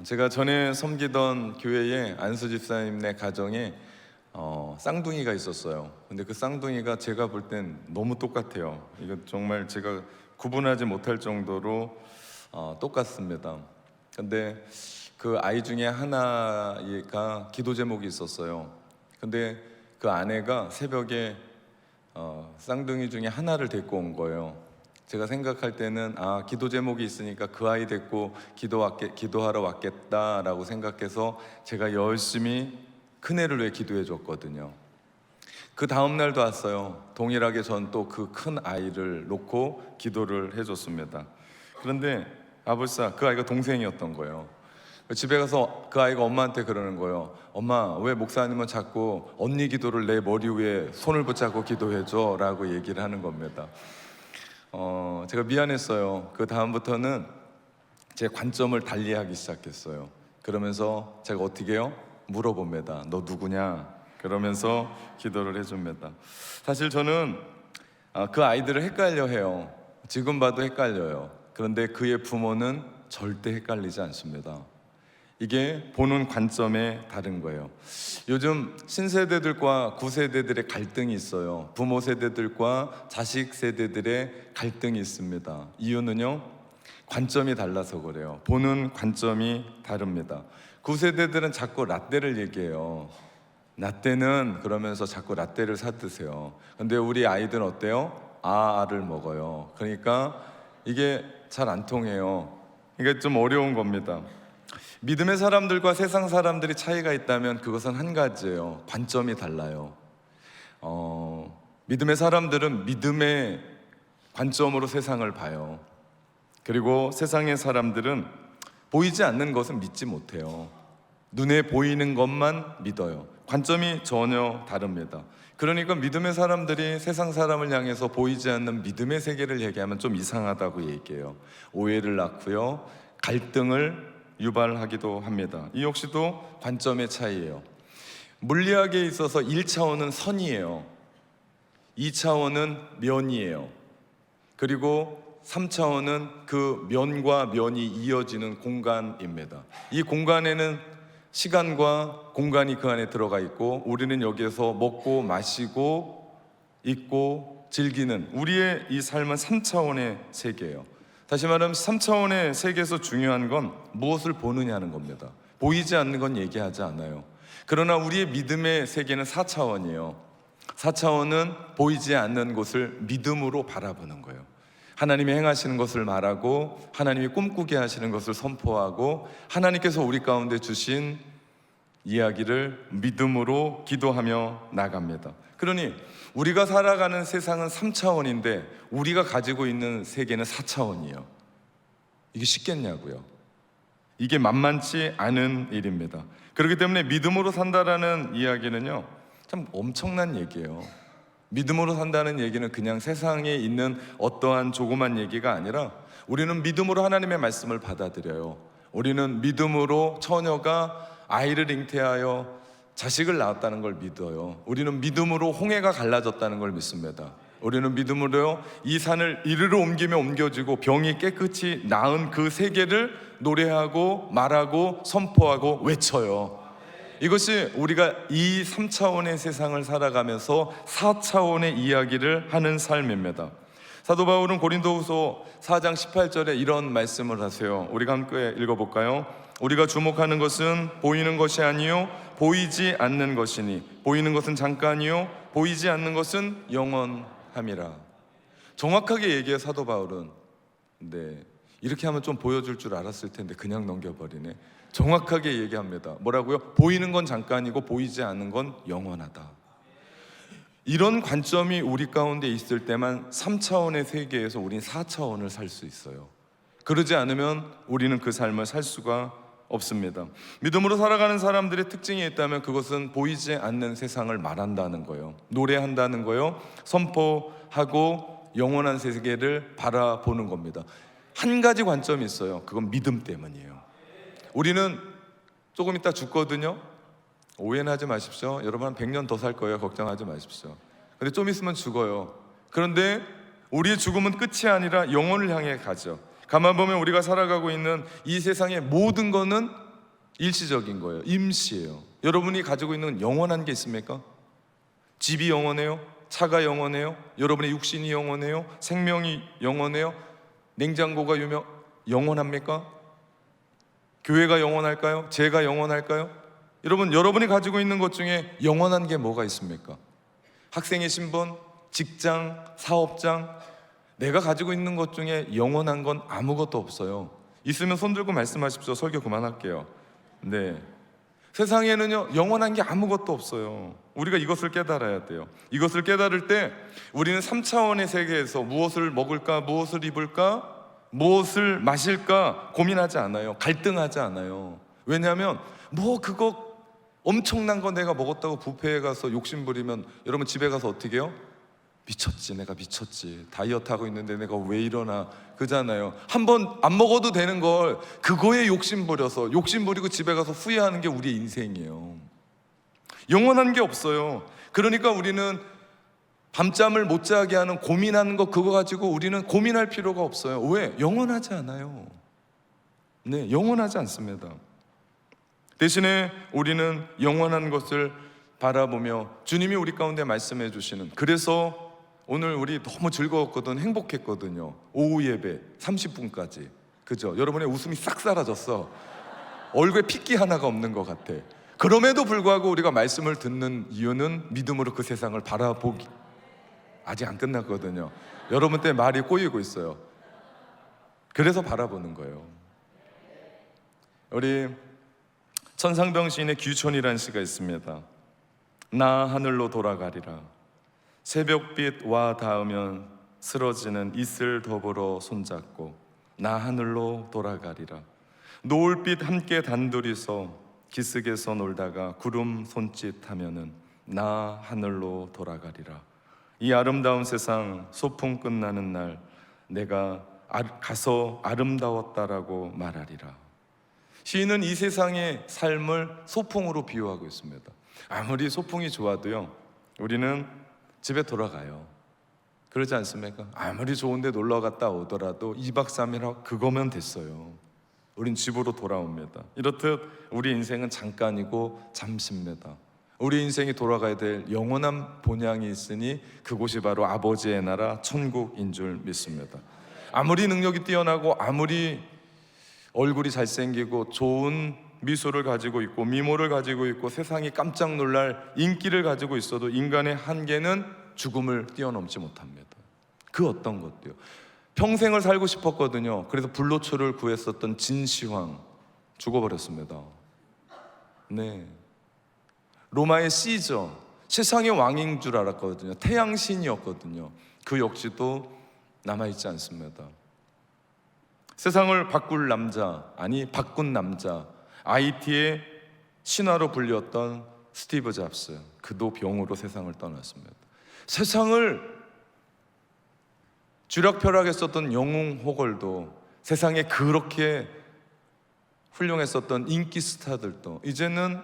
제가 전에 섬기던 교회에 안수 집사님네 가정에 쌍둥이가 있었어요. 근데 그 쌍둥이가 제가 볼 땐 너무 똑같아요. 이거 정말 제가 구분하지 못할 정도로 똑같습니다. 근데 그 아이 중에 하나가 기도 제목이 있었어요. 근데 그 아내가 새벽에 쌍둥이 중에 하나를 데리고 온 거예요. 제가 생각할 때는 기도 제목이 있으니까 그 아이 데리고 기도하러 왔겠다라고 생각해서 제가 열심히 큰애를 위해 기도해 줬거든요. 그 다음 날도 왔어요. 동일하게 전 또 그 큰 아이를 놓고 기도를 해줬습니다. 그런데 아불싸 그 아이가 동생이었던 거예요. 집에 가서 그 아이가 엄마한테 그러는 거예요. 엄마, 왜 목사님은 자꾸 언니 기도를 내 머리 위에 손을 붙잡고 기도해줘 라고 얘기를 하는 겁니다. 제가 미안했어요. 그 다음부터는 제 관점을 달리하기 시작했어요. 그러면서 제가 어떻게 해요? 물어봅니다. 너 누구냐? 그러면서 기도를 해줍니다. 사실 저는 그 아이들을 헷갈려 해요. 지금 봐도 헷갈려요. 그런데 그의 부모는 절대 헷갈리지 않습니다. 이게 보는 관점에 다른 거예요. 요즘 신세대들과 구세대들의 갈등이 있어요. 부모 세대들과 자식 세대들의 갈등이 있습니다. 이유는요, 관점이 달라서 그래요. 보는 관점이 다릅니다. 구세대들은 자꾸 라떼를 얘기해요. 라떼는 그러면서 자꾸 라떼를 사 드세요. 근데 우리 아이들은 어때요? 아를 먹어요. 그러니까 이게 잘 안 통해요. 이게 좀 어려운 겁니다. 믿음의 사람들과 세상 사람들이 차이가 있다면 그것은 한 가지예요. 관점이 달라요. 믿음의 사람들은 믿음의 관점으로 세상을 봐요. 그리고 세상의 사람들은 보이지 않는 것은 믿지 못해요. 눈에 보이는 것만 믿어요. 관점이 전혀 다릅니다. 그러니까 믿음의 사람들이 세상 사람을 향해서 보이지 않는 믿음의 세계를 얘기하면 좀 이상하다고 얘기해요. 오해를 낳고요, 갈등을 유발하기도 합니다. 이 역시도 관점의 차이예요. 물리학에 있어서 1차원은 선이에요. 2차원은 면이에요. 그리고 3차원은 그 면과 면이 이어지는 공간입니다. 이 공간에는 시간과 공간이 그 안에 들어가 있고, 우리는 여기에서 먹고 마시고 있고 즐기는 우리의 이 삶은 3차원의 세계예요. 다시 말하면 3차원의 세계에서 중요한 건 무엇을 보느냐는 겁니다. 보이지 않는 건 얘기하지 않아요. 그러나 우리의 믿음의 세계는 4차원이에요. 4차원은 보이지 않는 곳을 믿음으로 바라보는 거예요. 하나님이 행하시는 것을 말하고, 하나님이 꿈꾸게 하시는 것을 선포하고, 하나님께서 우리 가운데 주신 이야기를 믿음으로 기도하며 나갑니다. 그러니 우리가 살아가는 세상은 3차원인데 우리가 가지고 있는 세계는 4차원이에요. 이게 쉽겠냐고요. 이게 만만치 않은 일입니다. 그렇기 때문에 믿음으로 산다라는 이야기는요, 참 엄청난 얘기예요. 믿음으로 산다는 얘기는 그냥 세상에 있는 어떠한 조그만 얘기가 아니라, 우리는 믿음으로 하나님의 말씀을 받아들여요. 우리는 믿음으로 처녀가 아이를 잉태하여 자식을 낳았다는 걸 믿어요. 우리는 믿음으로 홍해가 갈라졌다는 걸 믿습니다. 우리는 믿음으로 이 산을 이리로 옮기면 옮겨지고 병이 깨끗이 나은 그 세계를 노래하고 말하고 선포하고 외쳐요. 이것이 우리가 이 3차원의 세상을 살아가면서 4차원의 이야기를 하는 삶입니다. 사도 바울은 고린도후서 4장 18절에 이런 말씀을 하세요. 우리가 함께 읽어볼까요? 우리가 주목하는 것은 보이는 것이 아니요 보이지 않는 것이니, 보이는 것은 잠깐이요 보이지 않는 것은 영원함이라. 정확하게 얘기해 사도 바울은. 네, 이렇게 하면 좀 보여줄 줄 알았을 텐데 그냥 넘겨버리네. 정확하게 얘기합니다. 뭐라고요? 보이는 건 잠깐이고 보이지 않는 건 영원하다. 이런 관점이 우리 가운데 있을 때만 3차원의 세계에서 우린 4차원을 살 수 있어요. 그러지 않으면 우리는 그 삶을 살 수가 없습니다. 믿음으로 살아가는 사람들의 특징이 있다면 그것은 보이지 않는 세상을 말한다는 거예요. 노래한다는 거예요. 선포하고 영원한 세계를 바라보는 겁니다. 한 가지 관점이 있어요. 그건 믿음 때문이에요. 우리는 조금 있다 죽거든요. 오해는 하지 마십시오. 여러분 한 100년 더 살 거예요. 걱정하지 마십시오. 근데 좀 있으면 죽어요. 그런데 우리의 죽음은 끝이 아니라 영혼을 향해 가죠. 가만 보면 우리가 살아가고 있는 이 세상의 모든 거는 일시적인 거예요. 임시예요. 여러분이 가지고 있는 영원한 게 있습니까? 집이 영원해요? 차가 영원해요? 여러분의 육신이 영원해요? 생명이 영원해요? 냉장고가 영원합니까? 교회가 영원할까요? 제가 영원할까요? 여러분이 가지고 있는 것 중에 영원한 게 뭐가 있습니까? 학생의 신분, 직장, 사업장, 내가 가지고 있는 것 중에 영원한 건 아무것도 없어요. 있으면 손 들고 말씀하십시오. 설교 그만할게요. 네, 세상에는요 영원한 게 아무것도 없어요. 우리가 이것을 깨달아야 돼요. 이것을 깨달을 때 우리는 3차원의 세계에서 무엇을 먹을까, 무엇을 입을까, 무엇을 마실까 고민하지 않아요. 갈등하지 않아요. 왜냐하면 그거 엄청난 거 내가 먹었다고 뷔페에 가서 욕심 부리면 여러분 집에 가서 어떻게 해요? 미쳤지, 내가 미쳤지, 다이어트 하고 있는데 내가 왜 이러나, 그잖아요. 한번 안 먹어도 되는 걸 그거에 욕심 부리고 집에 가서 후회하는 게 우리의 인생이에요. 영원한 게 없어요. 그러니까 우리는 밤잠을 못 자게 하는 고민하는 거, 그거 가지고 우리는 고민할 필요가 없어요. 왜? 영원하지 않아요. 네, 영원하지 않습니다. 대신에 우리는 영원한 것을 바라보며 주님이 우리 가운데 말씀해 주시는, 그래서 오늘 우리 너무 즐거웠거든, 행복했거든요. 오후 예배 30분까지, 그죠? 여러분의 웃음이 싹 사라졌어. 얼굴에 핏기 하나가 없는 것 같아. 그럼에도 불구하고 우리가 말씀을 듣는 이유는 믿음으로 그 세상을 바라보기. 아직 안 끝났거든요. 여러분 때문에 말이 꼬이고 있어요. 그래서 바라보는 거예요. 우리 천상병 시인의 규촌이라는 시가 있습니다. 나 하늘로 돌아가리라. 새벽빛 와 닿으면 쓰러지는 이슬 더불어 손잡고 나 하늘로 돌아가리라. 노을빛 함께 단둘이서 기슭에서 놀다가 구름 손짓하면은 나 하늘로 돌아가리라. 이 아름다운 세상 소풍 끝나는 날 내가 가서 아름다웠다라고 말하리라. 시인은 이 세상의 삶을 소풍으로 비유하고 있습니다. 아무리 소풍이 좋아도요 우리는 집에 돌아가요. 그러지 않습니까? 아무리 좋은데 놀러 갔다 오더라도 2박 3일 그거면 됐어요. 우린 집으로 돌아옵니다. 이렇듯 우리 인생은 잠깐이고 잠시입니다. 우리 인생이 돌아가야 될 영원한 본향이 있으니 그곳이 바로 아버지의 나라 천국인 줄 믿습니다. 아무리 능력이 뛰어나고 아무리 얼굴이 잘생기고 좋은 미소를 가지고 있고 미모를 가지고 있고 세상이 깜짝 놀랄 인기를 가지고 있어도 인간의 한계는 죽음을 뛰어넘지 못합니다. 그 어떤 것도요. 평생을 살고 싶었거든요. 그래서 불로초를 구했었던 진시황 죽어버렸습니다. 네, 로마의 시저, 세상의 왕인 줄 알았거든요. 태양신이었거든요. 그 역시도 남아있지 않습니다. 세상을 바꿀 남자, 아니 바꾼 남자, IT의 신화로 불렸던 스티브 잡스, 그도 병으로 세상을 떠났습니다. 세상을 쥐락펴락했었던 영웅 호걸도, 세상에 그렇게 훌륭했었던 인기 스타들도 이제는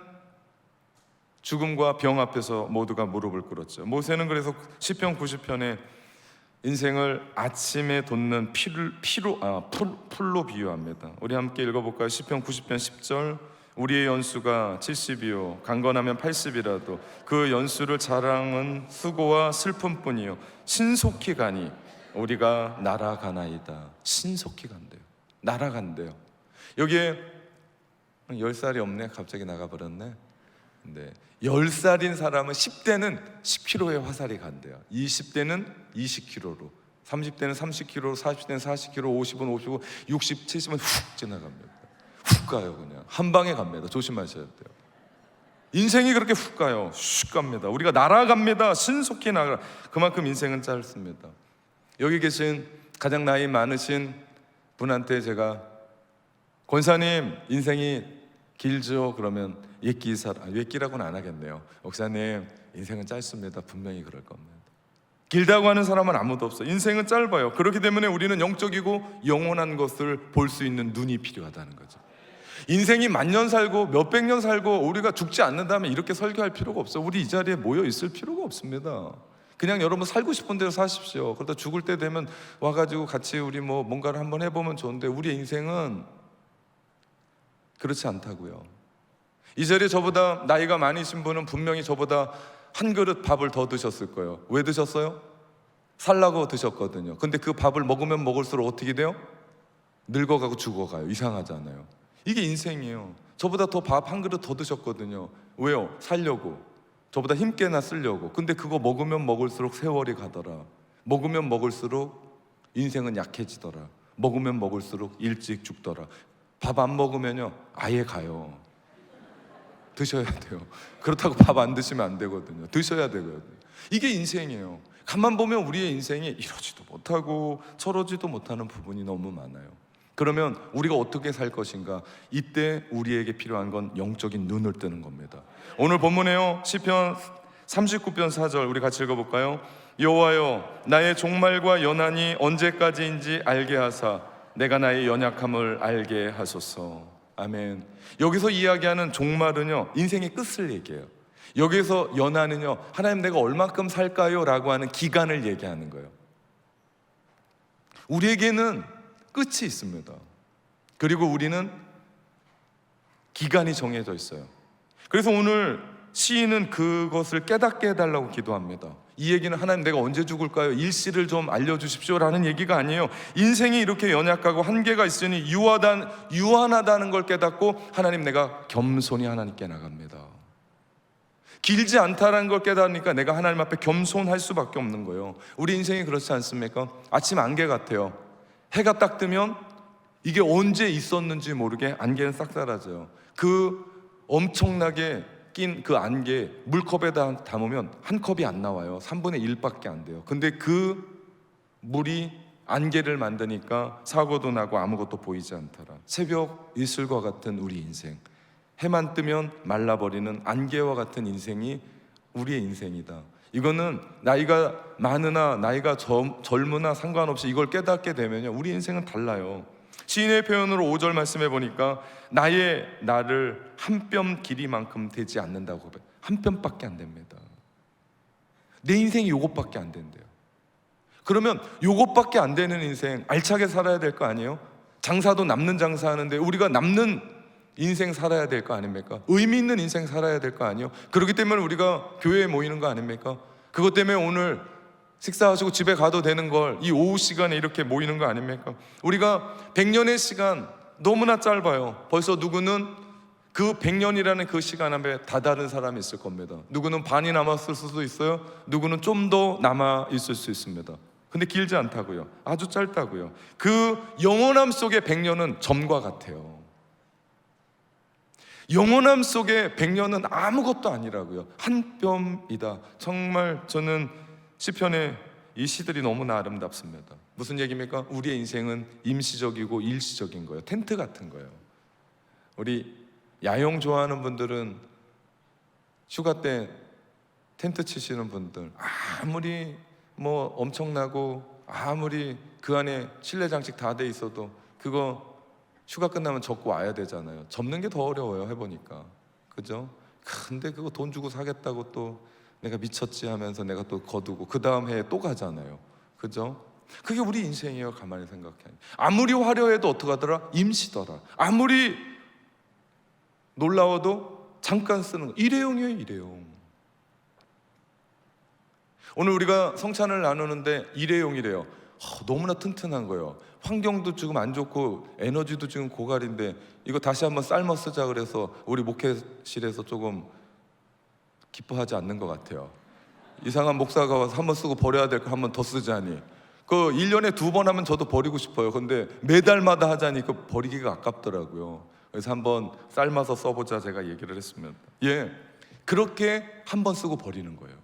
죽음과 병 앞에서 모두가 무릎을 꿇었죠. 모세는 그래서 시편 90편에 인생을 아침에 돋는 풀로 비유합니다. 우리 함께 읽어볼까요? 시편 90편 10절. 우리의 연수가 70이요 강건하면 80이라도 그 연수를 자랑은 수고와 슬픔뿐이요 신속히 가니 우리가 날아가나이다. 신속히 간대요. 날아간대요. 여기에 10살이 없네. 갑자기 나가버렸네. 근데 10살인 사람은 10대는 10km의 화살이 간대요. 20대는 20km로, 30대는 30km로, 40대는 40km, 50은 55, 60, 70은 훅 지나갑니다. 훅 가요. 그냥 한 방에 갑니다. 조심하셔야 돼요. 인생이 그렇게 훅 가요. 슉 갑니다. 우리가 날아갑니다. 신속히 나가. 그만큼 인생은 짧습니다. 여기 계신 가장 나이 많으신 분한테 제가 권사님 인생이 길죠? 그러면 옛기라고는 안 하겠네요. 목사님 인생은 짧습니다. 분명히 그럴 겁니다. 길다고 하는 사람은 아무도 없어요. 인생은 짧아요. 그렇기 때문에 우리는 영적이고 영원한 것을 볼 수 있는 눈이 필요하다는 거죠. 인생이 만년 살고 몇백 년 살고 우리가 죽지 않는다면 이렇게 설교할 필요가 없어요. 우리 이 자리에 모여 있을 필요가 없습니다. 그냥 여러분 살고 싶은 대로 사십시오. 그러다 죽을 때 되면 와가지고 같이 우리 뭔가를 한번 해보면 좋은데 우리 인생은 그렇지 않다고요. 이 자리에 저보다 나이가 많으신 분은 분명히 저보다 한 그릇 밥을 더 드셨을 거예요. 왜 드셨어요? 살라고 드셨거든요. 근데 그 밥을 먹으면 먹을수록 어떻게 돼요? 늙어가고 죽어가요. 이상하잖아요. 이게 인생이에요. 저보다 더 밥 한 그릇 더 드셨거든요. 왜요? 살려고. 저보다 힘께나 쓰려고. 근데 그거 먹으면 먹을수록 세월이 가더라. 먹으면 먹을수록 인생은 약해지더라. 먹으면 먹을수록 일찍 죽더라. 밥 안 먹으면요 아예 가요. 드셔야 돼요. 그렇다고 밥 안 드시면 안 되거든요. 드셔야 되거든요. 이게 인생이에요. 가만 보면 우리의 인생이 이러지도 못하고 저러지도 못하는 부분이 너무 많아요. 그러면 우리가 어떻게 살 것인가? 이때 우리에게 필요한 건 영적인 눈을 뜨는 겁니다. 오늘 본문에요, 시편 39편 4절 우리 같이 읽어볼까요? 여호와여, 나의 종말과 연한이 언제까지인지 알게 하사 내가 나의 연약함을 알게 하소서. 아멘. 여기서 이야기하는 종말은요 인생의 끝을 얘기해요. 여기서 연한은요 하나님 내가 얼만큼 살까요? 라고 하는 기간을 얘기하는 거예요. 우리에게는 끝이 있습니다. 그리고 우리는 기간이 정해져 있어요. 그래서 오늘 시인은 그것을 깨닫게 해달라고 기도합니다. 이 얘기는 하나님 내가 언제 죽을까요? 일시를 좀 알려주십시오 라는 얘기가 아니에요. 인생이 이렇게 연약하고 한계가 있으니 유한하다는 걸 깨닫고 하나님 내가 겸손히 하나님께 나갑니다. 길지 않다는 걸 깨닫으니까 내가 하나님 앞에 겸손할 수밖에 없는 거예요. 우리 인생이 그렇지 않습니까? 아침 안개 같아요. 해가 딱 뜨면 이게 언제 있었는지 모르게 안개는 싹 사라져요. 그 엄청나게 낀 그 안개 물컵에다 담으면 한 컵이 안 나와요. 3분의 1밖에 안 돼요. 근데 그 물이 안개를 만드니까 사고도 나고 아무것도 보이지 않더라. 새벽 이슬과 같은 우리 인생, 해만 뜨면 말라버리는 안개와 같은 인생이 우리의 인생이다. 이거는 나이가 많으나 나이가 젊으나 상관없이 이걸 깨닫게 되면요 우리 인생은 달라요. 시인의 표현으로 5절 말씀해 보니까 나를 한 뼘 길이만큼 되지 않는다고. 한 뼘밖에 안 됩니다. 내 인생이 요것밖에 안 된대요. 그러면 요것밖에 안 되는 인생 알차게 살아야 될 거 아니에요? 장사도 남는 장사하는데 우리가 남는 인생 살아야 될 거 아닙니까? 의미 있는 인생 살아야 될 거 아니에요? 그렇기 때문에 우리가 교회에 모이는 거 아닙니까? 그것 때문에 오늘 식사하시고 집에 가도 되는 걸 이 오후 시간에 이렇게 모이는 거 아닙니까? 우리가 100년의 시간 너무나 짧아요. 벌써 누구는 그 100년이라는 그 시간 앞에 다다른 사람이 있을 겁니다. 누구는 반이 남았을 수도 있어요. 누구는 좀 더 남아 있을 수 있습니다. 근데 길지 않다고요. 아주 짧다고요. 그 영원함 속의 100년은 점과 같아요. 영원함 속의 100년은 아무것도 아니라고요. 한 뼘이다. 정말 저는 시편의 이 시들이 너무나 아름답습니다. 무슨 얘기입니까? 우리의 인생은 임시적이고 일시적인 거예요. 텐트 같은 거예요. 우리 야영 좋아하는 분들은 휴가 때 텐트 치시는 분들 아무리 뭐 엄청나고 아무리 그 안에 실내 장식 다 돼 있어도 그거 휴가 끝나면 접고 와야 되잖아요. 접는 게 더 어려워요. 해보니까. 그죠? 근데 그거 돈 주고 사겠다고 또 내가 미쳤지 하면서 내가 또 거두고 그 다음 해에 또 가잖아요. 그죠? 그게 우리 인생이에요. 가만히 생각해. 아무리 화려해도 어떡하더라? 임시더라. 아무리 놀라워도 잠깐 쓰는 거. 일회용이에요. 일회용. 오늘 우리가 성찬을 나누는데 일회용이래요. 너무나 튼튼한 거예요. 환경도 지금 안 좋고 에너지도 지금 고갈인데 이거 다시 한번 삶아 쓰자 그래서 우리 목회실에서 조금 기뻐하지 않는 것 같아요. 이상한 목사가 와서 한번 쓰고 버려야 될 거 한 번 더 쓰자니 그 1년에 2번 하면 저도 버리고 싶어요. 근데 매달마다 하자니 그 버리기가 아깝더라고요. 그래서 한번 삶아서 써보자 제가 얘기를 했습니다. 예, 그렇게 한번 쓰고 버리는 거예요.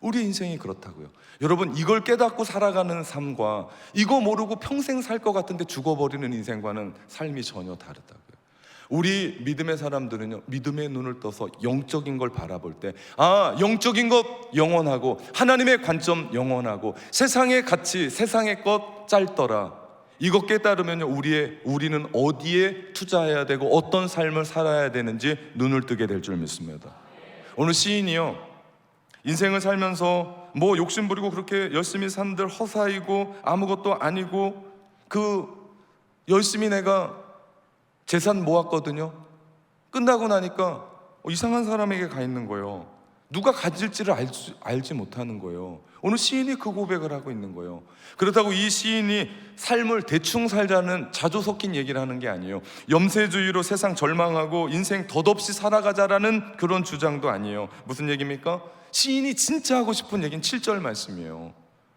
우리 인생이 그렇다고요. 여러분 이걸 깨닫고 살아가는 삶과 이거 모르고 평생 살 것 같은데 죽어버리는 인생과는 삶이 전혀 다르다고요. 우리 믿음의 사람들은요 믿음의 눈을 떠서 영적인 걸 바라볼 때 영적인 것 영원하고 하나님의 관점 영원하고 세상의 가치 세상의 것 짧더라. 이거 깨달으면요 우리는 어디에 투자해야 되고 어떤 삶을 살아야 되는지 눈을 뜨게 될 줄 믿습니다. 오늘 시인이요 인생을 살면서 뭐 욕심부리고 그렇게 열심히 산들 허사이고 아무것도 아니고 그 열심히 내가 재산 모았거든요. 끝나고 나니까 이상한 사람에게 가 있는 거예요. 누가 가질지를 알지 못하는 거예요. 오늘 시인이 그 고백을 하고 있는 거예요. 그렇다고 이 시인이 삶을 대충 살자는 자조 섞인 얘기를 하는 게 아니에요. 염세주의로 세상 절망하고 인생 덧없이 살아가자라는 그런 주장도 아니에요. 무슨 얘기입니까? 시인이 진짜 하고 싶은 얘기는 7절 말씀이에요.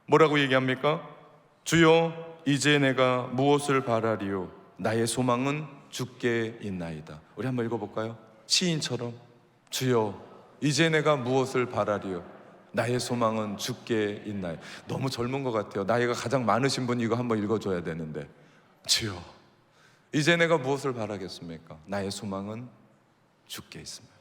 뭐라고 얘기합니까? 주여 이제 내가 무엇을 바라리요? 나의 소망은 주께 있나이다. 우리 한번 읽어볼까요? 시인처럼 주여 이제 내가 무엇을 바라리요? 나의 소망은 주께 있나요? 너무 젊은 것 같아요. 나이가 가장 많으신 분이 이거 한번 읽어줘야 되는데, 주여 이제 내가 무엇을 바라겠습니까? 나의 소망은 주께 있습니다.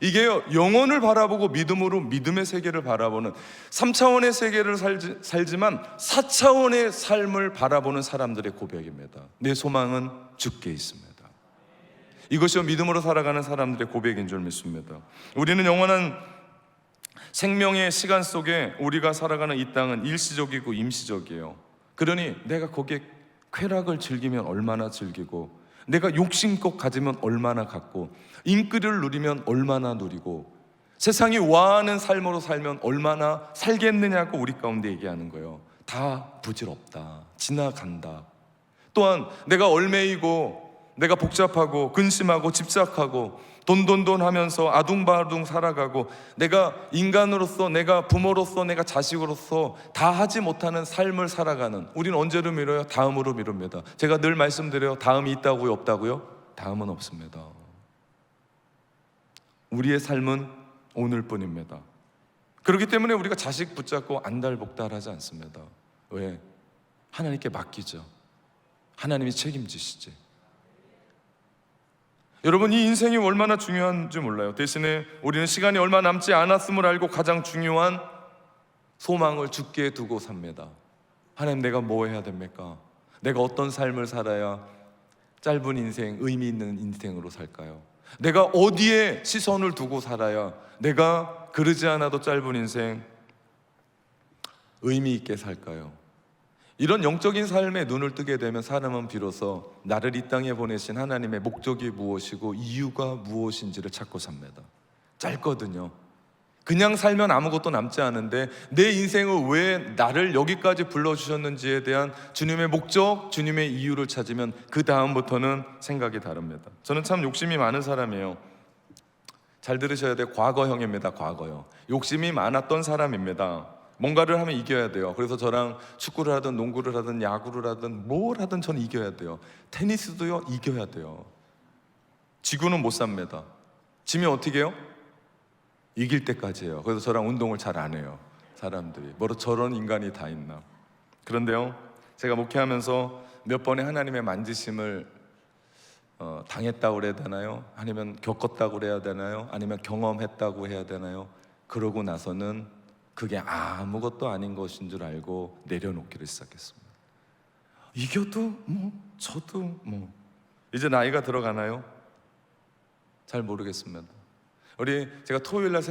이게요, 영혼을 바라보고 믿음으로 믿음의 세계를 바라보는 3차원의 세계를 살지만 4차원의 삶을 바라보는 사람들의 고백입니다. 내 소망은 주께 있습니다. 이것이 믿음으로 살아가는 사람들의 고백인 줄 믿습니다. 우리는 영원한 생명의 시간 속에 우리가 살아가는 이 땅은 일시적이고 임시적이에요. 그러니 내가 거기에 쾌락을 즐기면 얼마나 즐기고, 내가 욕심껏 가지면 얼마나 갖고, 인기를 누리면 얼마나 누리고, 세상이 와하는 삶으로 살면 얼마나 살겠느냐고 우리 가운데 얘기하는 거예요. 다 부질없다, 지나간다. 또한 내가 얼매이고, 내가 복잡하고 근심하고 집착하고 돈 하면서 아둥바둥 살아가고, 내가 인간으로서, 내가 부모로서, 내가 자식으로서 다 하지 못하는 삶을 살아가는, 우리는 언제로 미뤄요? 다음으로 미룹니다. 제가 늘 말씀드려요. 다음이 있다고요? 없다고요? 다음은 없습니다. 우리의 삶은 오늘뿐입니다. 그렇기 때문에 우리가 자식 붙잡고 안달복달하지 않습니다. 왜? 하나님께 맡기죠. 하나님이 책임지시지. 여러분, 이 인생이 얼마나 중요한지 몰라요. 대신에 우리는 시간이 얼마 남지 않았음을 알고 가장 중요한 소망을 주께 두고 삽니다. 하나님, 내가 뭐 해야 됩니까? 내가 어떤 삶을 살아야 짧은 인생, 의미 있는 인생으로 살까요? 내가 어디에 시선을 두고 살아야 내가 그러지 않아도 짧은 인생 의미 있게 살까요? 이런 영적인 삶에 눈을 뜨게 되면 사람은 비로소 나를 이 땅에 보내신 하나님의 목적이 무엇이고 이유가 무엇인지를 찾고 삽니다. 짧거든요. 그냥 살면 아무것도 남지 않은데 내 인생을 왜 나를 여기까지 불러주셨는지에 대한 주님의 목적, 주님의 이유를 찾으면 그 다음부터는 생각이 다릅니다. 저는 참 욕심이 많은 사람이에요. 잘 들으셔야 돼요. 과거형입니다. 과거형. 욕심이 많았던 사람입니다. 뭔가를 하면 이겨야 돼요. 그래서 저랑 축구를 하든 농구를 하든 야구를 하든 뭘 하든 저는 이겨야 돼요. 테니스도요, 이겨야 돼요. 지구는 못 삽니다. 지면 어떻게 해요? 이길 때까지 해요. 그래서 저랑 운동을 잘 안 해요. 사람들이 뭐로 저런 인간이 다 있나. 그런데요, 제가 목회하면서 몇 번의 하나님의 만지심을 당했다고 그래야 되나요? 아니면 겪었다고 그래야 되나요? 아니면 경험했다고 해야 되나요? 그러고 나서는 그게 아무것도 아닌 것인 줄 알고 내려놓기를 시작했습니다. 이겨도 저도 이제 나이가 들어가나요? 잘 모르겠습니다. 제가 토요일 날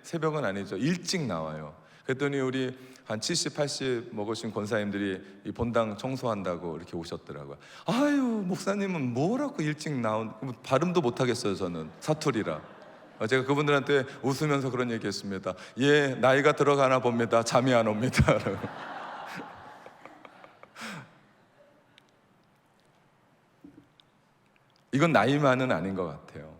새벽은 아니죠, 일찍 나와요. 그랬더니 우리 한 70, 80 먹으신 권사님들이 이 본당 청소한다고 이렇게 오셨더라고요. 아유, 목사님은 뭐라고 일찍 발음도 못하겠어요. 저는 사투리라. 제가 그분들한테 웃으면서 그런 얘기했습니다. 예, 나이가 들어가나 봅니다. 잠이 안 옵니다. 이건 나이만은 아닌 것 같아요.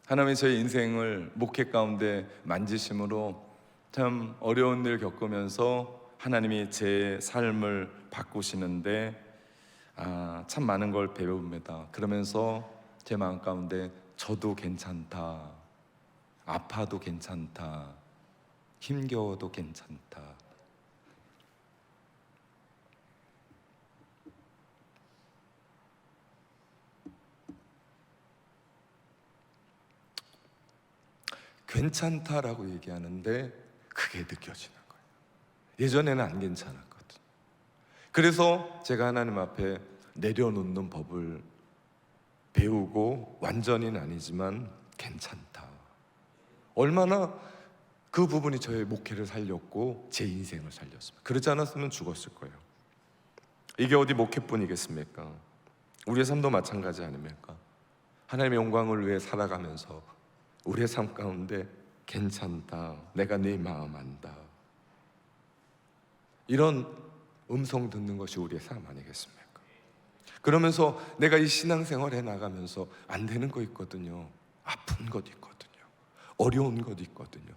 하나님이 저희 인생을 목회 가운데 만지심으로 참 어려운 일 겪으면서 하나님이 제 삶을 바꾸시는데 참 많은 걸 배웁니다. 그러면서 제 마음 가운데 저도 괜찮다, 아파도 괜찮다, 힘겨워도 괜찮다. 괜찮다라고 얘기하는데 그게 느껴지는 거예요. 예전에는 안 괜찮았거든요. 그래서 제가 하나님 앞에 내려놓는 법을 배우고, 완전히는 아니지만 괜찮다. 얼마나 그 부분이 저의 목회를 살렸고 제 인생을 살렸습니다. 그렇지 않았으면 죽었을 거예요. 이게 어디 목회뿐이겠습니까? 우리의 삶도 마찬가지 아닙니까? 하나님의 영광을 위해 살아가면서 우리의 삶 가운데 괜찮다, 내가 네 마음 안다, 이런 음성 듣는 것이 우리의 삶 아니겠습니까? 그러면서 내가 이 신앙생활 해나가면서 안 되는 거 있거든요. 아픈 것 있거든요. 어려운 것 있거든요.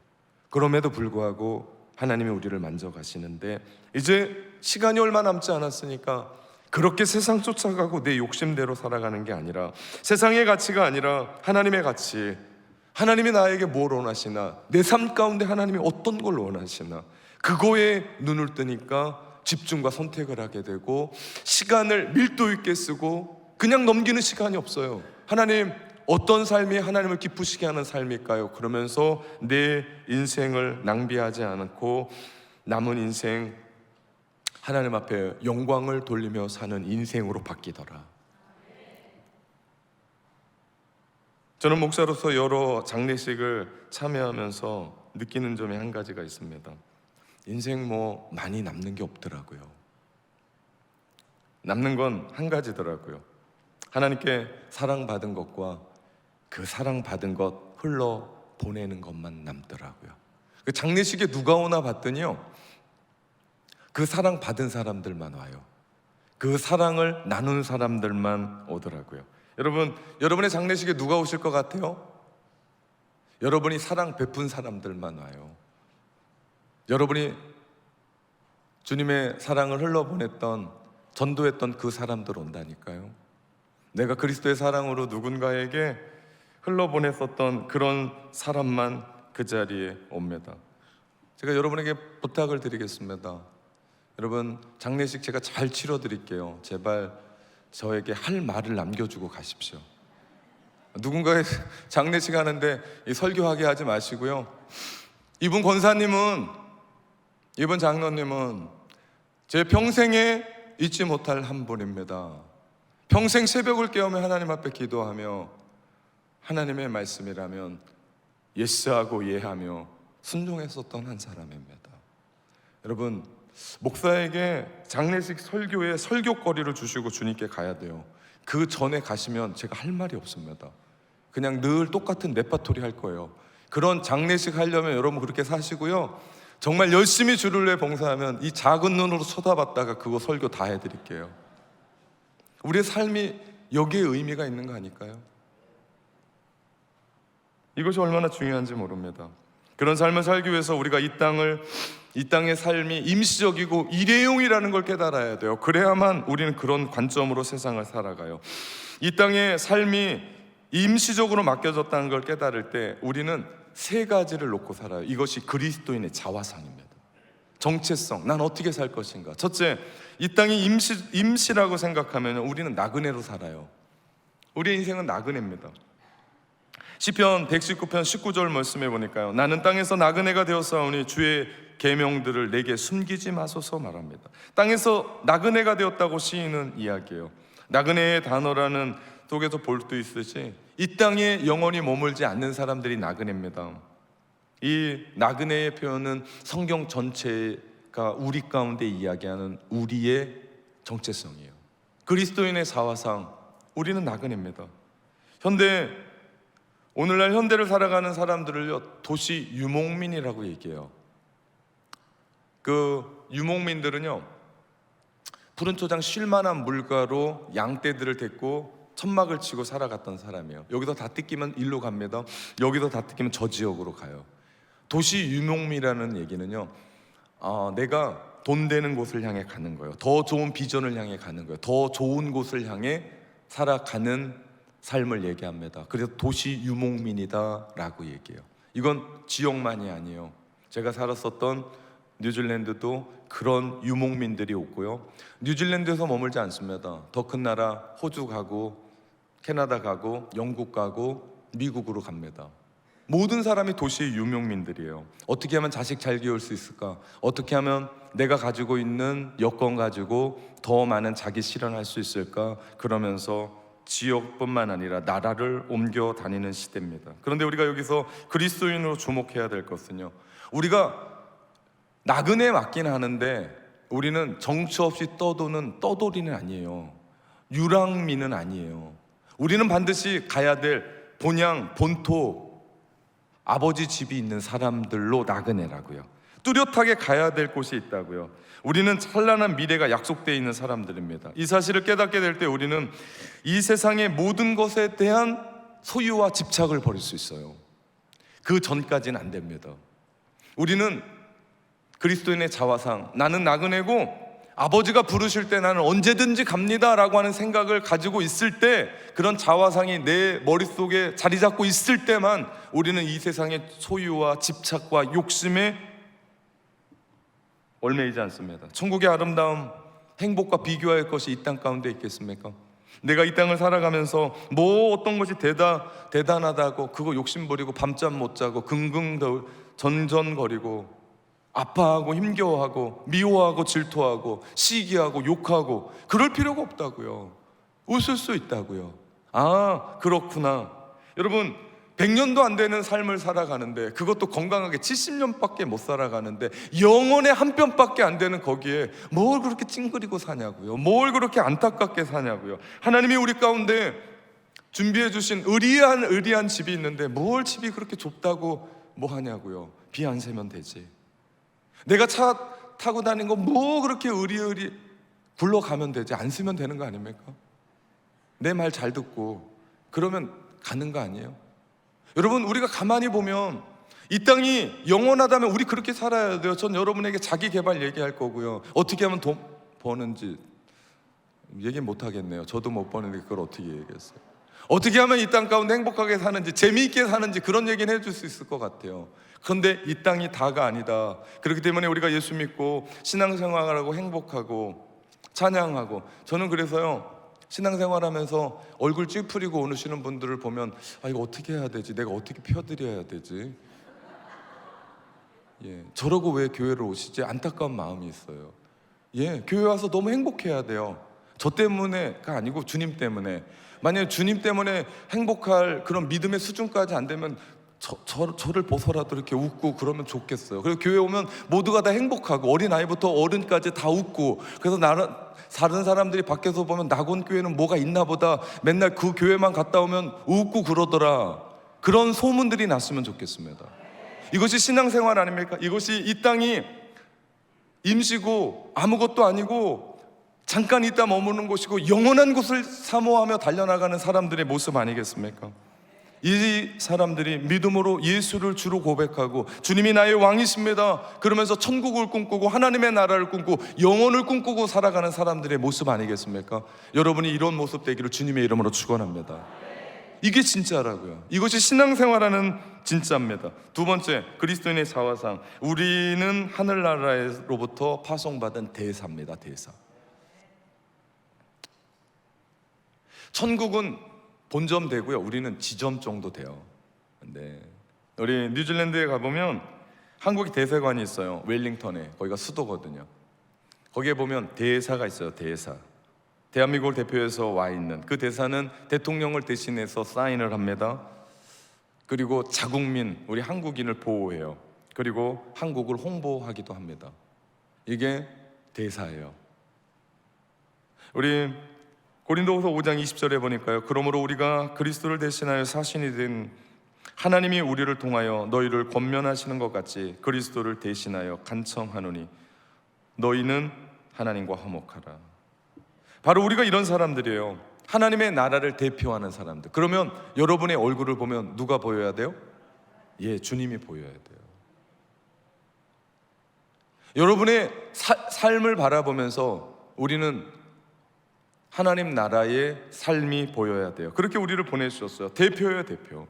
그럼에도 불구하고 하나님이 우리를 만져가시는데, 이제 시간이 얼마 남지 않았으니까 그렇게 세상 쫓아가고 내 욕심대로 살아가는 게 아니라, 세상의 가치가 아니라 하나님의 가치, 하나님이 나에게 뭘 원하시나, 내 삶 가운데 하나님이 어떤 걸 원하시나, 그거에 눈을 뜨니까 집중과 선택을 하게 되고, 시간을 밀도 있게 쓰고 그냥 넘기는 시간이 없어요. 하나님, 어떤 삶이 하나님을 기쁘시게 하는 삶일까요? 그러면서 내 인생을 낭비하지 않고 남은 인생 하나님 앞에 영광을 돌리며 사는 인생으로 바뀌더라. 저는 목사로서 여러 장례식을 참여하면서 느끼는 점이 한 가지가 있습니다. 인생 뭐 많이 남는 게 없더라고요. 남는 건 한 가지더라고요. 하나님께 사랑받은 것과 그 사랑받은 것 흘러 보내는 것만 남더라고요. 그 장례식에 누가 오나 봤더니요, 그 사랑받은 사람들만 와요. 그 사랑을 나눈 사람들만 오더라고요. 여러분, 여러분의 장례식에 누가 오실 것 같아요? 여러분이 사랑 베푼 사람들만 와요. 여러분이 주님의 사랑을 흘러보냈던, 전도했던 그 사람들 온다니까요. 내가 그리스도의 사랑으로 누군가에게 흘러보냈었던 그런 사람만 그 자리에 옵니다. 제가 여러분에게 부탁을 드리겠습니다. 여러분, 장례식 제가 잘 치러드릴게요. 제발 저에게 할 말을 남겨주고 가십시오. 누군가의 장례식 하는데 설교하게 하지 마시고요. 이분 권사님은, 이분 장로님은 제 평생에 잊지 못할 한 분입니다. 평생 새벽을 깨우며 하나님 앞에 기도하며 하나님의 말씀이라면 예스하고 예하며 순종했었던 한 사람입니다. 여러분, 목사에게 장례식 설교에 설교거리를 주시고 주님께 가야 돼요. 그 전에 가시면 제가 할 말이 없습니다. 그냥 늘 똑같은 레파토리 할 거예요. 그런 장례식 하려면 여러분 그렇게 사시고요, 정말 열심히 주를 위해 봉사하면 이 작은 눈으로 쳐다봤다가 그거 설교 다 해드릴게요. 우리의 삶이 여기에 의미가 있는 거 아닐까요? 이것이 얼마나 중요한지 모릅니다. 그런 삶을 살기 위해서 우리가 이 땅의 삶이 임시적이고 일회용이라는 걸 깨달아야 돼요. 그래야만 우리는 그런 관점으로 세상을 살아가요. 이 땅의 삶이 임시적으로 맡겨졌다는 걸 깨달을 때 우리는 세 가지를 놓고 살아요. 이것이 그리스도인의 자화상입니다. 정체성, 난 어떻게 살 것인가. 첫째, 이 땅이 임시라고 생각하면 우리는 나그네로 살아요. 우리의 인생은 나그네입니다. 시편 119편 19절 말씀해 보니까요, 나는 땅에서 나그네가 되었사오니 주의 계명들을 내게 숨기지 마소서 말합니다. 땅에서 나그네가 되었다고 시인은 이야기해요. 나그네의 단어라는 속에서 볼 수 있듯이 이 땅에 영원히 머물지 않는 사람들이 나그네입니다. 이 나그네의 표현은 성경 전체가 우리 가운데 이야기하는 우리의 정체성이에요. 그리스도인의 자화상, 우리는 나그네입니다. 오늘날 현대를 살아가는 사람들을요, 도시 유목민이라고 얘기해요. 그 유목민들은요, 푸른 초장 쉴만한 물가로 양떼들을 데리고 천막을 치고 살아갔던 사람이에요. 여기서 다 뜯기면 일로 갑니다. 여기서 다 뜯기면 저 지역으로 가요. 도시 유목민이라는 얘기는요, 내가 돈 되는 곳을 향해 가는 거예요. 더 좋은 비전을 향해 가는 거예요. 더 좋은 곳을 향해 살아가는 삶을 얘기합니다. 그래서 도시 유목민이다라고 얘기해요. 이건 지역만이 아니에요. 제가 살았었던 뉴질랜드도 그런 유목민들이 오고요, 뉴질랜드에서 머물지 않습니다. 더 큰 나라 호주 가고 캐나다 가고 영국 가고 미국으로 갑니다. 모든 사람이 도시의 유목민들이에요. 어떻게 하면 자식 잘 키울 수 있을까? 어떻게 하면 내가 가지고 있는 여건 가지고 더 많은 자기 실현할 수 있을까? 그러면서 지역뿐만 아니라 나라를 옮겨 다니는 시대입니다. 그런데 우리가 여기서 그리스도인으로 주목해야 될 것은요, 우리가 나그네 맞긴 하는데 우리는 정처 없이 떠도는 떠돌이는 아니에요. 유랑민은 아니에요. 우리는 반드시 가야 될 본향, 본토, 아버지 집이 있는 사람들로 나그네라고요. 뚜렷하게 가야 될 곳이 있다고요. 우리는 찬란한 미래가 약속되어 있는 사람들입니다. 이 사실을 깨닫게 될 때 우리는 이 세상의 모든 것에 대한 소유와 집착을 버릴 수 있어요. 그 전까지는 안 됩니다. 우리는 그리스도인의 자화상, 나는 나그네고 아버지가 부르실 때 나는 언제든지 갑니다 라고 하는 생각을 가지고 있을 때, 그런 자화상이 내 머릿속에 자리 잡고 있을 때만 우리는 이 세상의 소유와 집착과 욕심에 얽매이지 않습니다. 천국의 아름다움, 행복과 비교할 것이 이 땅 가운데 있겠습니까? 내가 이 땅을 살아가면서 뭐 어떤 것이 대단하다고 그거 욕심 부리고 밤잠 못 자고 긍긍 전전거리고 아파하고 힘겨워하고 미워하고 질투하고 시기하고 욕하고 그럴 필요가 없다고요. 웃을 수 있다고요. 아, 그렇구나. 여러분, 100년도 안 되는 삶을 살아가는데, 그것도 건강하게 70년밖에 못 살아가는데 영혼의 한 뼘밖에 안 되는 거기에 뭘 그렇게 찡그리고 사냐고요. 뭘 그렇게 안타깝게 사냐고요. 하나님이 우리 가운데 준비해 주신 의리한 집이 있는데 뭘 집이 그렇게 좁다고 뭐 하냐고요. 비 안 새면 되지. 내가 차 타고 다니는 거 뭐 그렇게 의리 굴러가면 되지. 안 쓰면 되는 거 아닙니까? 내 말 잘 듣고 그러면 가는 거 아니에요? 여러분, 우리가 가만히 보면 이 땅이 영원하다면 우리 그렇게 살아야 돼요. 전 여러분에게 자기 개발 얘기할 거고요. 어떻게 하면 돈 버는지 얘기 못 하겠네요. 저도 못 버는데 그걸 어떻게 얘기했어요? 어떻게 하면 이 땅 가운데 행복하게 사는지, 재미있게 사는지 그런 얘기는 해줄 수 있을 것 같아요. 그런데 이 땅이 다가 아니다. 그렇기 때문에 우리가 예수 믿고 신앙생활하고 행복하고 찬양하고, 저는 그래서요, 신앙생활하면서 얼굴 찌푸리고 오시는 분들을 보면 아, 이거 어떻게 해야 되지? 내가 어떻게 펴드려야 되지? 저러고 왜 교회를 오시지? 안타까운 마음이 있어요. 교회 와서 너무 행복해야 돼요. 저 때문에가 아니고 주님 때문에. 만약에 주님 때문에 행복할 그런 믿음의 수준까지 안 되면 저를 보서라도 이렇게 웃고 그러면 좋겠어요. 그리고 교회 오면 모두가 다 행복하고 어린아이부터 어른까지 다 웃고, 그래서 다른 사람들이 밖에서 보면 낙원교회는 뭐가 있나 보다, 맨날 그 교회만 갔다 오면 웃고 그러더라, 그런 소문들이 났으면 좋겠습니다. 이것이 신앙생활 아닙니까? 이것이 이 땅이 임시고 아무것도 아니고 잠깐 있다 머무는 곳이고 영원한 곳을 사모하며 달려나가는 사람들의 모습 아니겠습니까? 이 사람들이 믿음으로 예수를 주로 고백하고 주님이 나의 왕이십니다 그러면서 천국을 꿈꾸고 하나님의 나라를 꿈꾸고 영혼을 꿈꾸고 살아가는 사람들의 모습 아니겠습니까? 여러분이 이런 모습 되기를 주님의 이름으로 축원합니다. 이게 진짜라고요. 이것이 신앙생활하는 진짜입니다. 두 번째, 그리스도인의 자화상. 우리는 하늘나라로부터 파송받은 대사입니다. 대사. 천국은 본점 되고요, 우리는 지점 정도 돼요. 근데 우리 뉴질랜드에 가보면 한국의 대사관이 있어요. 웰링턴에. 거기가 수도거든요. 거기에 보면 대사가 있어요. 대사. 대한민국을 대표해서 와 있는 그 대사는 대통령을 대신해서 사인을 합니다. 그리고 자국민, 우리 한국인을 보호해요. 그리고 한국을 홍보하기도 합니다. 이게 대사예요. 우리 고린도후서 5장 20절에 보니까요, 그러므로 우리가 그리스도를 대신하여 사신이 된 하나님이 우리를 통하여 너희를 권면하시는 것 같이 그리스도를 대신하여 간청하노니 너희는 하나님과 화목하라. 바로 우리가 이런 사람들이에요. 하나님의 나라를 대표하는 사람들. 그러면 여러분의 얼굴을 보면 누가 보여야 돼요? 주님이 보여야 돼요. 여러분의 삶을 바라보면서 우리는 하나님 나라의 삶이 보여야 돼요. 그렇게 우리를 보내주셨어요. 대표예요, 대표.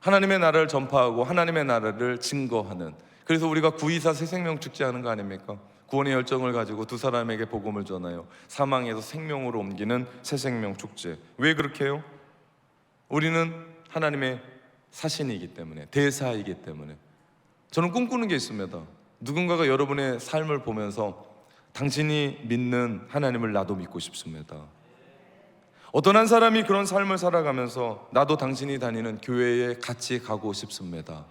하나님의 나라를 전파하고 하나님의 나라를 증거하는. 그래서 우리가 924 새생명 축제 하는 거 아닙니까? 구원의 열정을 가지고 두 사람에게 복음을 전하여 사망에서 생명으로 옮기는 새생명 축제. 왜 그렇게 해요? 우리는 하나님의 사신이기 때문에, 대사이기 때문에. 저는 꿈꾸는 게 있습니다. 누군가가 여러분의 삶을 보면서 당신이 믿는 하나님을 나도 믿고 싶습니다. 어떤 한 사람이 그런 삶을 살아가면서 나도 당신이 다니는 교회에 같이 가고 싶습니다.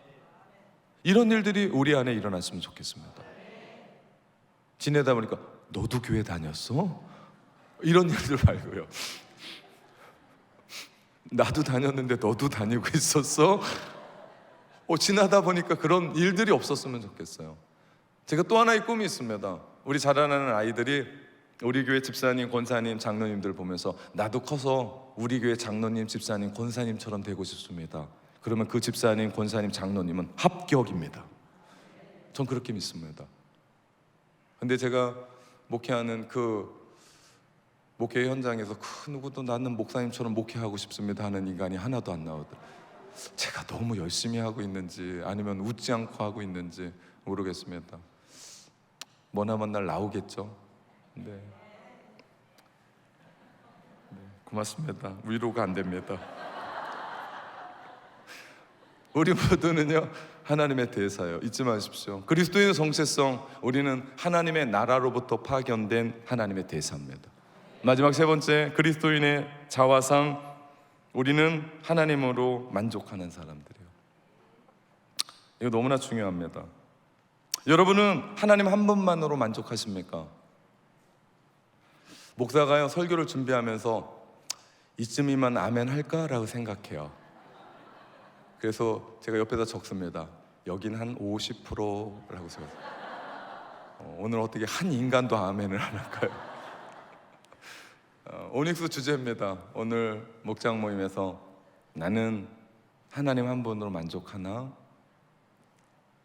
이런 일들이 우리 안에 일어났으면 좋겠습니다. 지내다 보니까 너도 교회 다녔어? 이런 일들 말고요. 나도 다녔는데 너도 다니고 있었어? 지나다 보니까 그런 일들이 없었으면 좋겠어요. 제가 또 하나의 꿈이 있습니다. 우리 자라나는 아이들이 우리 교회 집사님, 권사님, 장로님들 보면서 나도 커서 우리 교회 장로님, 집사님, 권사님처럼 되고 싶습니다. 그러면 그 집사님, 권사님, 장로님은 합격입니다. 전 그렇게 믿습니다. 근데 제가 목회하는 그 목회 현장에서 그 누구도 나는 목사님처럼 목회하고 싶습니다 하는 인간이 하나도 안 나오더라고요. 제가 너무 열심히 하고 있는지 아니면 웃지 않고 하고 있는지 모르겠습니다. 머나먼 날 나오겠죠. 네. 고맙습니다. 위로가 안 됩니다. 우리 모두는요 하나님의 대사예요. 잊지 마십시오. 그리스도의 정체성, 우리는 하나님의 나라로부터 파견된 하나님의 대사입니다. 마지막 세 번째, 그리스도인의 자화상, 우리는 하나님으로 만족하는 사람들이에요. 이거 너무나 중요합니다. 여러분은 하나님 한 분만으로 만족하십니까? 목사가요 설교를 준비하면서 이쯤이면 아멘 할까라고 생각해요. 그래서 제가 옆에다 적습니다. 여긴 한 50%라고 적었어요. 오늘 어떻게 한 인간도 아멘을 안 할까요? 오닉스 주제입니다. 오늘 목장 모임에서 나는 하나님 한 분으로 만족하나?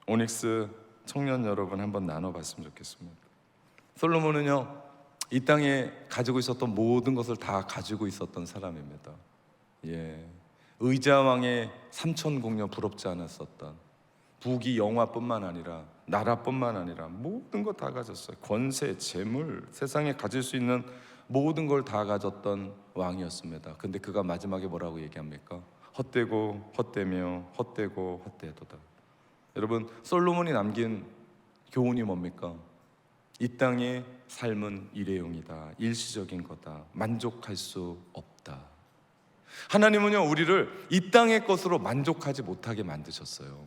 오닉스 청년 여러분 한번 나눠봤으면 좋겠습니다. 솔로몬은요 이 땅에 가지고 있었던 모든 것을 다 가지고 있었던 사람입니다. 의자왕의 삼천공녀 부럽지 않았었던, 부귀 영화뿐만 아니라 나라뿐만 아니라 모든 거 다 가졌어요. 권세, 재물, 세상에 가질 수 있는 모든 걸 다 가졌던 왕이었습니다. 근데 그가 마지막에 뭐라고 얘기합니까? 헛되고 헛되며 헛되고 헛되도다. 여러분, 솔로몬이 남긴 교훈이 뭡니까? 이 땅의 삶은 일회용이다. 일시적인 거다. 만족할 수 없다. 하나님은요 우리를 이 땅의 것으로 만족하지 못하게 만드셨어요.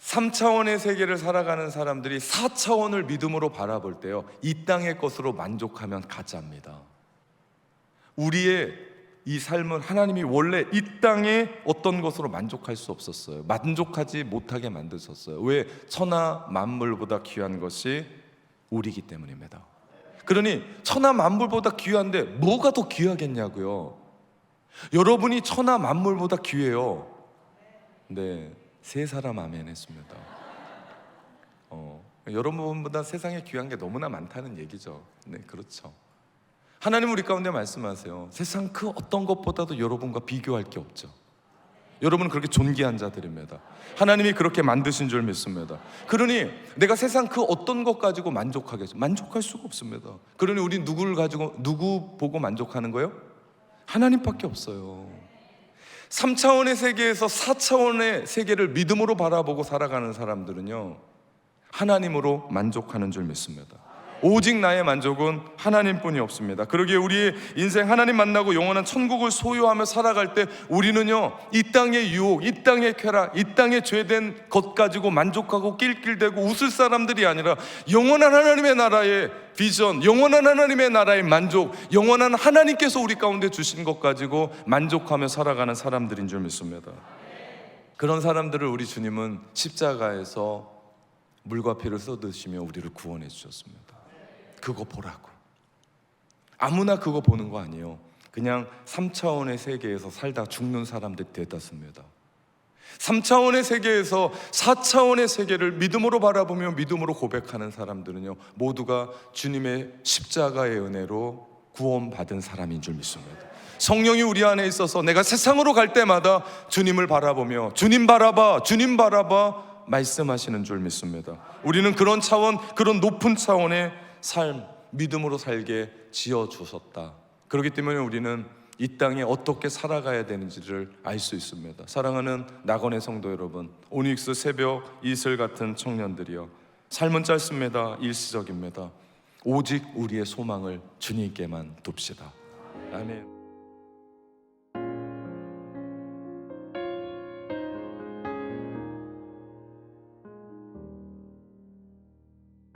3차원의 세계를 살아가는 사람들이 4차원을 믿음으로 바라볼 때요 이 땅의 것으로 만족하면 가짜입니다. 우리의 이 삶은 하나님이 원래 이 땅에 어떤 것으로 만족할 수 없었어요. 만족하지 못하게 만드셨어요. 왜? 천하 만물보다 귀한 것이 우리이기 때문입니다. 그러니 천하 만물보다 귀한데 뭐가 더 귀하겠냐고요. 여러분이 천하 만물보다 귀해요. 네, 세 사람 아멘 했습니다. 여러분보다 세상에 귀한 게 너무나 많다는 얘기죠. 네, 그렇죠. 하나님 우리 가운데 말씀하세요. 세상 그 어떤 것보다도 여러분과 비교할 게 없죠. 여러분은 그렇게 존귀한 자들입니다. 하나님이 그렇게 만드신 줄 믿습니다. 그러니 내가 세상 그 어떤 것 가지고 만족하겠어요? 만족할 수가 없습니다. 그러니 우리 누구 보고 만족하는 거예요? 하나님밖에 없어요. 3차원의 세계에서 4차원의 세계를 믿음으로 바라보고 살아가는 사람들은요 하나님으로 만족하는 줄 믿습니다. 오직 나의 만족은 하나님뿐이 없습니다. 그러기에 우리의 인생 하나님 만나고 영원한 천국을 소유하며 살아갈 때 우리는요 이 땅의 유혹, 이 땅의 쾌락, 이 땅의 죄된 것 가지고 만족하고 낄낄대고 웃을 사람들이 아니라 영원한 하나님의 나라의 비전, 영원한 하나님의 나라의 만족, 영원한 하나님께서 우리 가운데 주신 것 가지고 만족하며 살아가는 사람들인 줄 믿습니다. 그런 사람들을 우리 주님은 십자가에서 물과 피를 쏟으시며 우리를 구원해 주셨습니다. 그거 보라고. 아무나 그거 보는 거 아니에요. 그냥 3차원의 세계에서 살다 죽는 사람들이 대다수입니다. 3차원의 세계에서 4차원의 세계를 믿음으로 바라보며 믿음으로 고백하는 사람들은요 모두가 주님의 십자가의 은혜로 구원받은 사람인 줄 믿습니다. 성령이 우리 안에 있어서 내가 세상으로 갈 때마다 주님을 바라보며 주님 바라봐, 주님 바라봐 말씀하시는 줄 믿습니다. 우리는 그런 차원, 그런 높은 차원의 삶, 믿음으로 살게 지어주셨다. 그렇기 때문에 우리는 이 땅에 어떻게 살아가야 되는지를 알 수 있습니다. 사랑하는 낙원의 성도 여러분, 오닉스 새벽 이슬 같은 청년들이여, 삶은 짧습니다. 일시적입니다. 오직 우리의 소망을 주님께만 둡시다. 아멘.